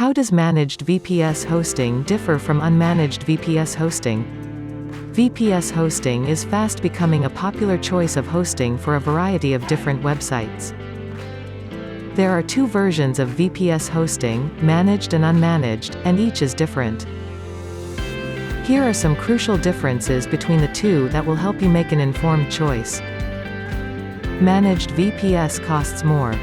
How does managed VPS hosting differ from unmanaged VPS hosting? VPS hosting is fast becoming a popular choice of hosting for a variety of different websites. There are two versions of VPS hosting, managed and unmanaged, and each is different. Here are some crucial differences between the two that will help you make an informed choice. Managed VPS costs more.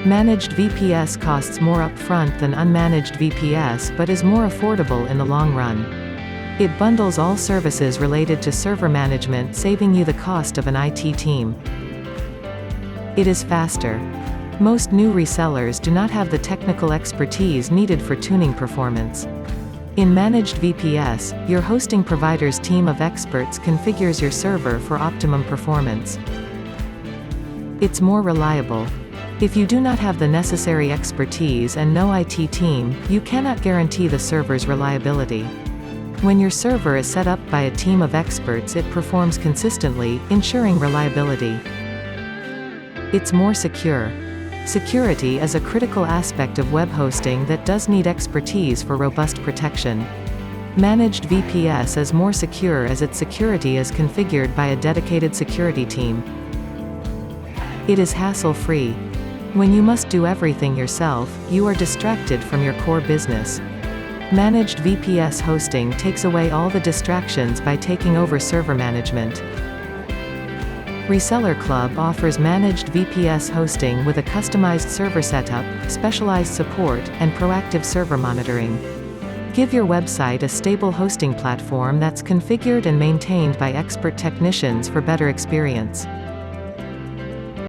Managed VPS costs more upfront than unmanaged VPS but is more affordable in the long run. It bundles all services related to server management, saving you the cost of an IT team. It is faster. Most new resellers do not have the technical expertise needed for tuning performance. In managed VPS, your hosting provider's team of experts configures your server for optimum performance. It's more reliable. If you do not have the necessary expertise and no IT team, you cannot guarantee the server's reliability. When your server is set up by a team of experts, it performs consistently, ensuring reliability. It's more secure. Security is a critical aspect of web hosting that does need expertise for robust protection. Managed VPS is more secure as its security is configured by a dedicated security team. It is hassle-free. When you must do everything yourself, you are distracted from your core business. Managed VPS hosting takes away all the distractions by taking over server management. Reseller Club offers managed VPS hosting with a customized server setup, specialized support, and proactive server monitoring. Give your website a stable hosting platform that's configured and maintained by expert technicians for better experience.